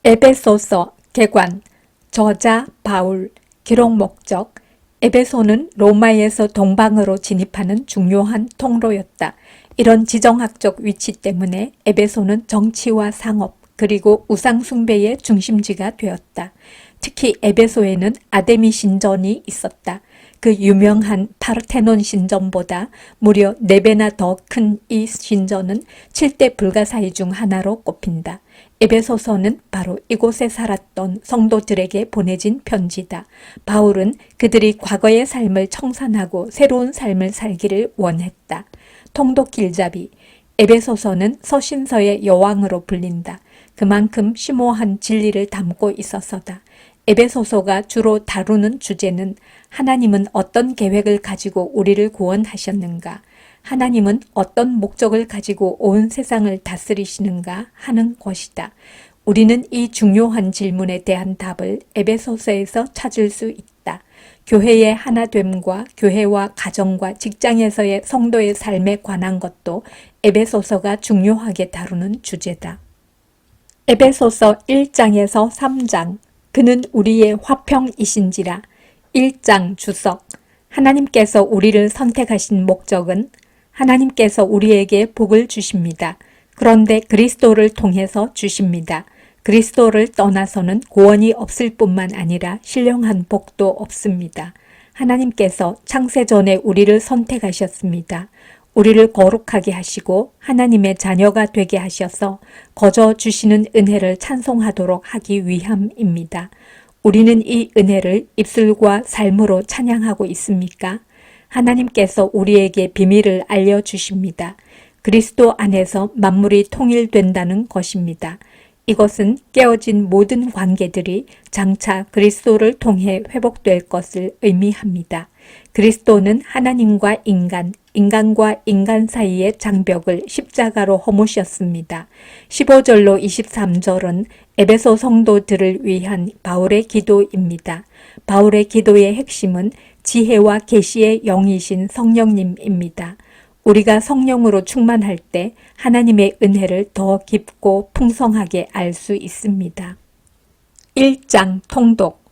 에베소서 개관, 저자 바울, 기록 목적. 에베소는 로마에서 동방으로 진입하는 중요한 통로였다. 이런 지정학적 위치 때문에 에베소는 정치와 상업, 그리고 우상 숭배의 중심지가 되었다. 특히 에베소에는 아데미 신전이 있었다. 그 유명한 파르테논 신전보다 무려 4배나 더 큰 이 신전은 7대 불가사의 중 하나로 꼽힌다. 에베소서는 바로 이곳에 살았던 성도들에게 보내진 편지다. 바울은 그들이 과거의 삶을 청산하고 새로운 삶을 살기를 원했다. 통독 길잡이. 에베소서는 서신서의 여왕으로 불린다. 그만큼 심오한 진리를 담고 있어서다. 에베소서가 주로 다루는 주제는 하나님은 어떤 계획을 가지고 우리를 구원하셨는가? 하나님은 어떤 목적을 가지고 온 세상을 다스리시는가 하는 것이다. 우리는 이 중요한 질문에 대한 답을 에베소서에서 찾을 수 있다. 교회의 하나됨과 교회와 가정과 직장에서의 성도의 삶에 관한 것도 에베소서가 중요하게 다루는 주제다. 에베소서 1장에서 3장. 그는 우리의 화평이신지라. 1장 주석. 하나님께서 우리를 선택하신 목적은 하나님께서 우리에게 복을 주십니다. 그런데 그리스도를 통해서 주십니다. 그리스도를 떠나서는 구원이 없을 뿐만 아니라 신령한 복도 없습니다. 하나님께서 창세전에 우리를 선택하셨습니다. 우리를 거룩하게 하시고 하나님의 자녀가 되게 하셔서 거저 주시는 은혜를 찬송하도록 하기 위함입니다. 우리는 이 은혜를 입술과 삶으로 찬양하고 있습니까? 하나님께서 우리에게 비밀을 알려주십니다. 그리스도 안에서 만물이 통일된다는 것입니다. 이것은 깨어진 모든 관계들이 장차 그리스도를 통해 회복될 것을 의미합니다. 그리스도는 하나님과 인간, 인간과 인간 사이의 장벽을 십자가로 허무셨습니다. 15절로 23절은 에베소 성도들을 위한 바울의 기도입니다. 바울의 기도의 핵심은 지혜와 계시의 영이신 성령님입니다. 우리가 성령으로 충만할 때 하나님의 은혜를 더 깊고 풍성하게 알 수 있습니다. 1장 통독.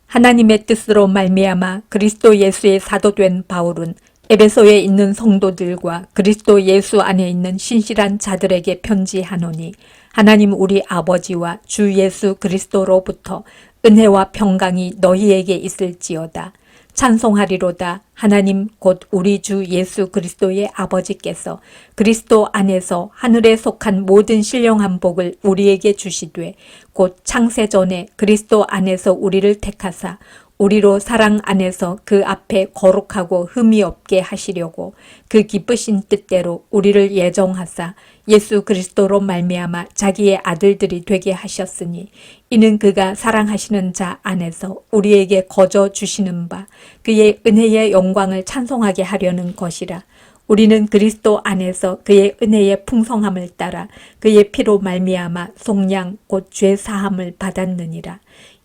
하나님의 뜻으로 말미암아 그리스도 예수의 사도된 바울은 에베소에 있는 성도들과 그리스도 예수 안에 있는 신실한 자들에게 편지하노니 하나님 우리 아버지와 주 예수 그리스도로부터 은혜와 평강이 너희에게 있을지어다. 찬송하리로다. 하나님 곧 우리 주 예수 그리스도의 아버지께서 그리스도 안에서 하늘에 속한 모든 신령한 복을 우리에게 주시되 곧 창세전에 그리스도 안에서 우리를 택하사 우리로 사랑 안에서 그 앞에 거룩하고 흠이 없게 하시려고 그 기쁘신 뜻대로 우리를 예정하사 예수 그리스도로 말미암아 자기의 아들들이 되게 하셨으니 이는 그가 사랑하시는 자 안에서 우리에게 거저 주시는 바 그의 은혜의 영광을 찬송하게 하려는 것이라. 우리는 그리스도 안에서 그의 은혜의 풍성함을 따라 그의 피로 말미암아 속량 곧 죄 사함을 받았느니라.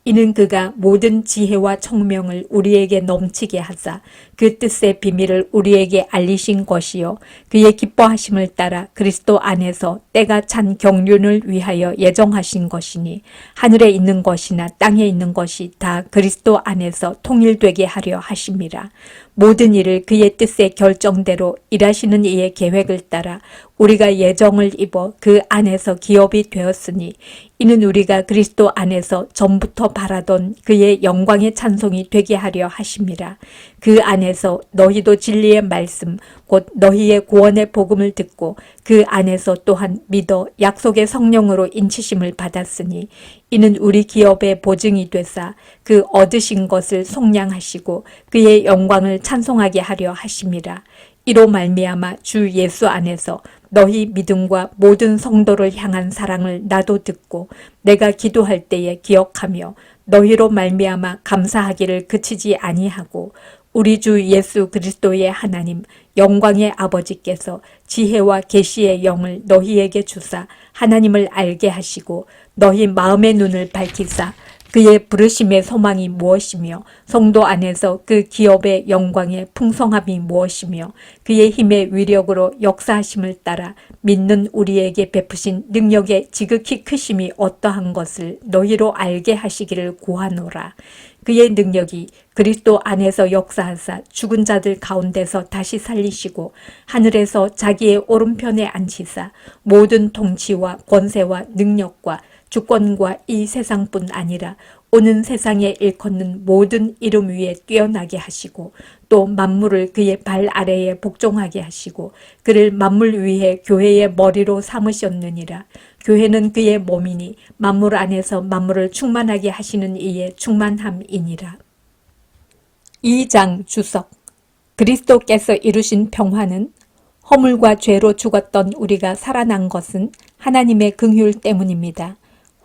이는 그가 모든 지혜와 청명을 우리에게 넘치게 하사 그 뜻의 비밀을 우리에게 알리신 것이요 그의 기뻐하심을 따라 그리스도 안에서 때가 찬 경륜을 위하여 예정하신 것이니 하늘에 있는 것이나 땅에 있는 것이 다 그리스도 안에서 통일되게 하려 하심이라. 모든 일을 그의 뜻의 결정대로 일하시는 이의 계획을 따라 우리가 예정을 입어 그 안에서 기업이 되었으니 이는 우리가 그리스도 안에서 전부터 바라던 그의 영광의 찬송이 되게 하려 하심이라. 그 안에서 너희도 진리의 말씀 곧 너희의 구원의 복음을 듣고 그 안에서 또한 믿어 약속의 성령으로 인치심을 받았으니 이는 우리 기업의 보증이 되사 그 얻으신 것을 속량하시고 그의 영광을 찬송하게 하려 하심이라. 이로 말미암아 주 예수 안에서 너희 믿음과 모든 성도를 향한 사랑을 나도 듣고 내가 기도할 때에 기억하며 너희로 말미암아 감사하기를 그치지 아니하고 우리 주 예수 그리스도의 하나님 영광의 아버지께서 지혜와 계시의 영을 너희에게 주사 하나님을 알게 하시고 너희 마음의 눈을 밝히사 그의 부르심의 소망이 무엇이며 성도 안에서 그 기업의 영광의 풍성함이 무엇이며 그의 힘의 위력으로 역사하심을 따라 믿는 우리에게 베푸신 능력의 지극히 크심이 어떠한 것을 너희로 알게 하시기를 구하노라. 그의 능력이 그리스도 안에서 역사하사 죽은 자들 가운데서 다시 살리시고 하늘에서 자기의 오른편에 앉히사 모든 통치와 권세와 능력과 주권과 이 세상뿐 아니라 오는 세상에 일컫는 모든 이름 위에 뛰어나게 하시고 또 만물을 그의 발 아래에 복종하게 하시고 그를 만물 위에 교회의 머리로 삼으셨느니라. 교회는 그의 몸이니 만물 안에서 만물을 충만하게 하시는 이의 충만함이니라. 2장 주석. 그리스도께서 이루신 평화는 허물과 죄로 죽었던 우리가 살아난 것은 하나님의 긍휼 때문입니다.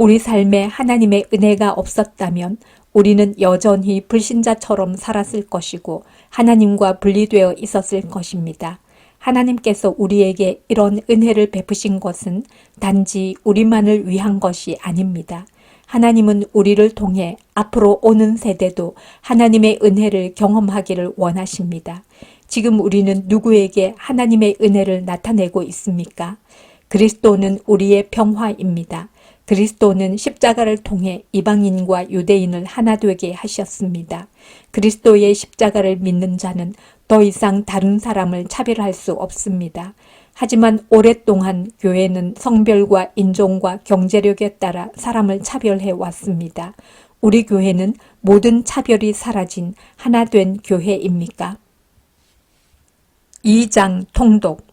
우리 삶에 하나님의 은혜가 없었다면 우리는 여전히 불신자처럼 살았을 것이고 하나님과 분리되어 있었을 것입니다. 하나님께서 우리에게 이런 은혜를 베푸신 것은 단지 우리만을 위한 것이 아닙니다. 하나님은 우리를 통해 앞으로 오는 세대도 하나님의 은혜를 경험하기를 원하십니다. 지금 우리는 누구에게 하나님의 은혜를 나타내고 있습니까? 그리스도는 우리의 평화입니다. 그리스도는 십자가를 통해 이방인과 유대인을 하나 되게 하셨습니다. 그리스도의 십자가를 믿는 자는 더 이상 다른 사람을 차별할 수 없습니다. 하지만 오랫동안 교회는 성별과 인종과 경제력에 따라 사람을 차별해 왔습니다. 우리 교회는 모든 차별이 사라진 하나 된 교회입니까? 2장 통독.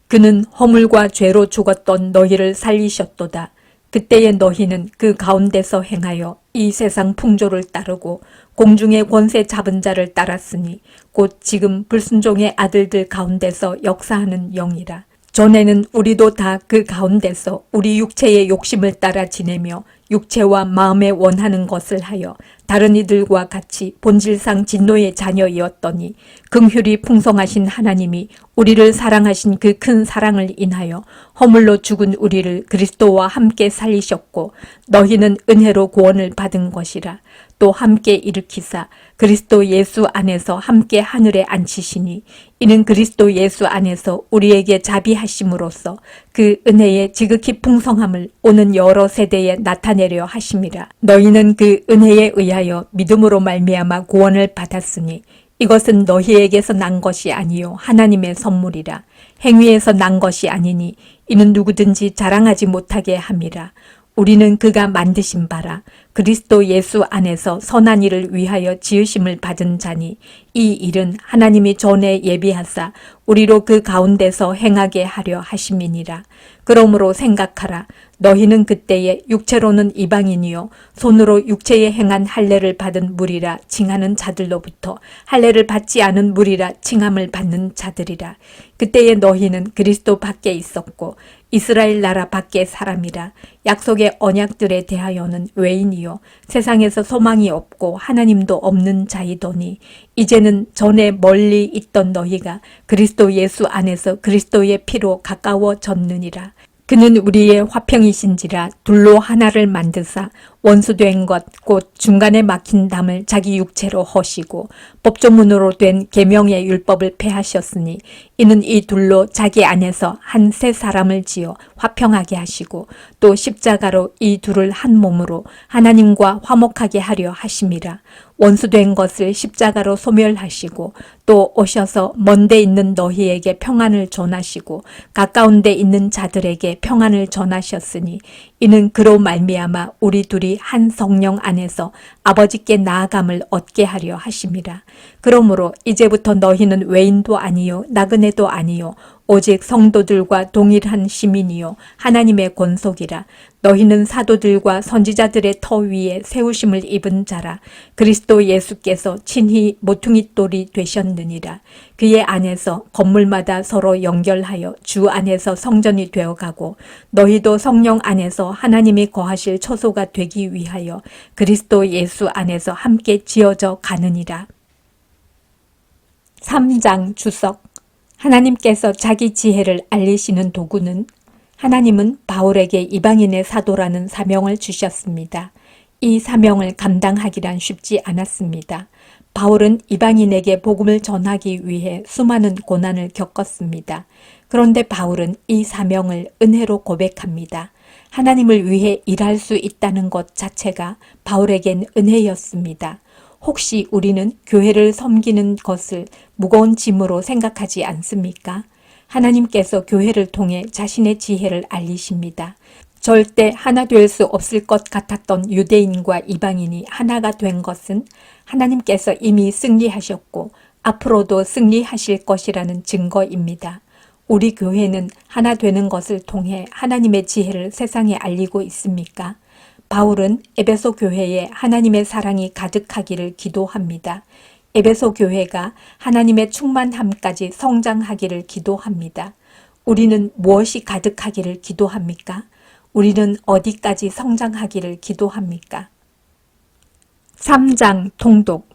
그는 허물과 죄로 죽었던 너희를 살리셨도다. 그때의 너희는 그 가운데서 행하여 이 세상 풍조를 따르고 공중의 권세 잡은 자를 따랐으니 곧 지금 불순종의 아들들 가운데서 역사하는 영이라. 전에는 우리도 다 그 가운데서 우리 육체의 욕심을 따라 지내며 육체와 마음에 원하는 것을 하여 다른 이들과 같이 본질상 진노의 자녀이었더니 긍휼이 풍성하신 하나님이 우리를 사랑하신 그 큰 사랑을 인하여 허물로 죽은 우리를 그리스도와 함께 살리셨고 너희는 은혜로 구원을 받은 것이라. 또 함께 일으키사 그리스도 예수 안에서 함께 하늘에 앉히시니 이는 그리스도 예수 안에서 우리에게 자비하심으로써 그 은혜의 지극히 풍성함을 오는 여러 세대에 나타내려 하심이라. 너희는 그 은혜에 의하여 믿음으로 말미암아 구원을 받았으니 이것은 너희에게서 난 것이 아니요 하나님의 선물이라. 행위에서 난 것이 아니니 이는 누구든지 자랑하지 못하게 함이라. 우리는 그가 만드신 바라 그리스도 예수 안에서 선한 일을 위하여 지으심을 받은 자니 이 일은 하나님이 전에 예비하사 우리로 그 가운데서 행하게 하려 하심이니라. 그러므로 생각하라. 너희는 그때에 육체로는 이방인이요 손으로 육체에 행한 할례를 받은 무리라 칭하는 자들로부터 할례를 받지 않은 무리라 칭함을 받는 자들이라. 그때에 너희는 그리스도 밖에 있었고 이스라엘 나라 밖의 사람이라. 약속의 언약들에 대하여는 외인이요 세상에서 소망이 없고 하나님도 없는 자이더니 이제는 전에 멀리 있던 너희가 그리스도 예수 안에서 그리스도의 피로 가까워졌느니라. 그는 우리의 화평이신지라 둘로 하나를 만드사 원수된 것 곧 중간에 막힌 담을 자기 육체로 허시고 법조문으로 된 계명의 율법을 폐하셨으니 이는 이 둘로 자기 안에서 한 새 사람을 지어 화평하게 하시고 또 십자가로 이 둘을 한 몸으로 하나님과 화목하게 하려 하심이라. 원수된 것을 십자가로 소멸하시고 또 오셔서 먼데 있는 너희에게 평안을 전하시고 가까운 데 있는 자들에게 평안을 전하셨으니 이는 그로 말미암아 우리 둘이 한 성령 안에서 아버지께 나아감을 얻게 하려 하심이라. 그러므로 이제부터 너희는 외인도 아니요 나그네도 아니요 오직 성도들과 동일한 시민이요 하나님의 권속이라. 너희는 사도들과 선지자들의 터 위에 세우심을 입은 자라. 그리스도 예수께서 친히 모퉁이 돌이 되셨느니라. 그의 안에서 건물마다 서로 연결하여 주 안에서 성전이 되어가고 너희도 성령 안에서 하나님이 거하실 처소가 되기 위하여 그리스도 예수 안에서 함께 지어져 가느니라. 3장 주석. 하나님께서 자기 지혜를 알리시는 도구는 하나님은 바울에게 이방인의 사도라는 사명을 주셨습니다. 이 사명을 감당하기란 쉽지 않았습니다. 바울은 이방인에게 복음을 전하기 위해 수많은 고난을 겪었습니다. 그런데 바울은 이 사명을 은혜로 고백합니다. 하나님을 위해 일할 수 있다는 것 자체가 바울에겐 은혜였습니다. 혹시 우리는 교회를 섬기는 것을 무거운 짐으로 생각하지 않습니까? 하나님께서 교회를 통해 자신의 지혜를 알리십니다. 절대 하나 될 수 없을 것 같았던 유대인과 이방인이 하나가 된 것은 하나님께서 이미 승리하셨고 앞으로도 승리하실 것이라는 증거입니다. 우리 교회는 하나 되는 것을 통해 하나님의 지혜를 세상에 알리고 있습니까? 바울은 에베소 교회에 하나님의 사랑이 가득하기를 기도합니다. 에베소 교회가 하나님의 충만함까지 성장하기를 기도합니다. 우리는 무엇이 가득하기를 기도합니까? 우리는 어디까지 성장하기를 기도합니까? 3장 통독.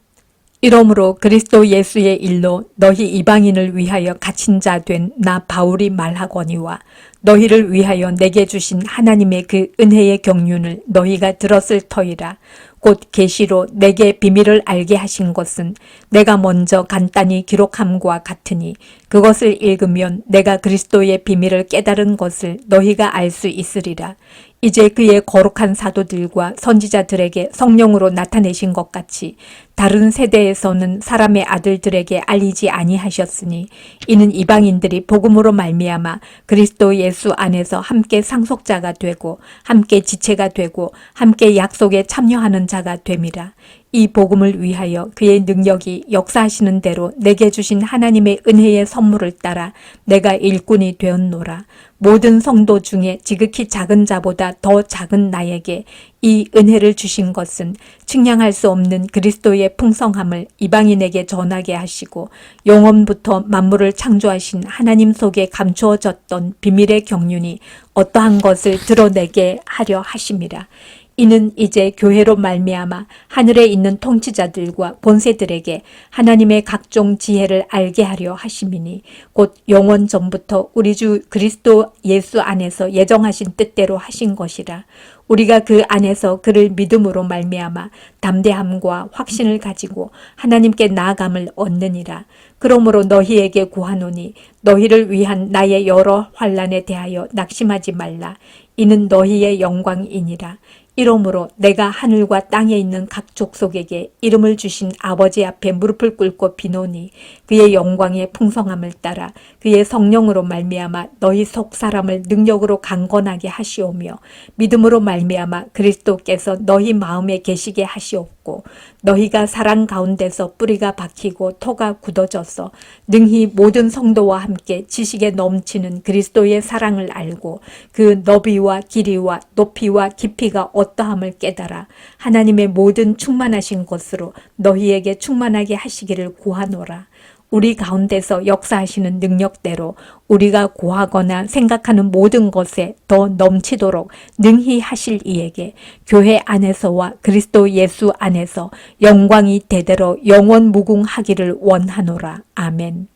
이러므로 그리스도 예수의 일로 너희 이방인을 위하여 갇힌 자 된 나 바울이 말하거니와 너희를 위하여 내게 주신 하나님의 그 은혜의 경륜을 너희가 들었을 터이라. 곧 계시로 내게 비밀을 알게 하신 것은 내가 먼저 간단히 기록함과 같으니 그것을 읽으면 내가 그리스도의 비밀을 깨달은 것을 너희가 알 수 있으리라. 이제 그의 거룩한 사도들과 선지자들에게 성령으로 나타내신 것 같이 다른 세대에서는 사람의 아들들에게 알리지 아니하셨으니 이는 이방인들이 복음으로 말미암아 그리스도 예수 안에서 함께 상속자가 되고 함께 지체가 되고 함께 약속에 참여하는 자가 됨이라. 이 복음을 위하여 그의 능력이 역사하시는 대로 내게 주신 하나님의 은혜의 선물을 따라 내가 일꾼이 되었노라. 모든 성도 중에 지극히 작은 자보다 더 작은 나에게 이 은혜를 주신 것은 측량할 수 없는 그리스도의 풍성함을 이방인에게 전하게 하시고 영원부터 만물을 창조하신 하나님 속에 감추어졌던 비밀의 경륜이 어떠한 것을 드러내게 하려 하심이라. 이는 이제 교회로 말미암아 하늘에 있는 통치자들과 본세들에게 하나님의 각종 지혜를 알게 하려 하심이니 곧 영원 전부터 우리 주 그리스도 예수 안에서 예정하신 뜻대로 하신 것이라. 우리가 그 안에서 그를 믿음으로 말미암아 담대함과 확신을 가지고 하나님께 나아감을 얻느니라. 그러므로 너희에게 구하노니 너희를 위한 나의 여러 환난에 대하여 낙심하지 말라. 이는 너희의 영광이니라. 이러므로 내가 하늘과 땅에 있는 각 족속에게 이름을 주신 아버지 앞에 무릎을 꿇고 비노니 그의 영광의 풍성함을 따라 그의 성령으로 말미암아 너희 속 사람을 능력으로 강건하게 하시오며 믿음으로 말미암아 그리스도께서 너희 마음에 계시게 하시옵고 너희가 사랑 가운데서 뿌리가 박히고 토가 굳어져서 능히 모든 성도와 함께 지식에 넘치는 그리스도의 사랑을 알고 그 너비와 길이와 높이와 깊이가 어떠함을 깨달아 하나님의 모든 충만하신 것으로 너희에게 충만하게 하시기를 구하노라. 우리 가운데서 역사하시는 능력대로 우리가 구하거나 생각하는 모든 것에 더 넘치도록 능히 하실 이에게 교회 안에서와 그리스도 예수 안에서 영광이 대대로 영원 무궁하기를 원하노라. 아멘.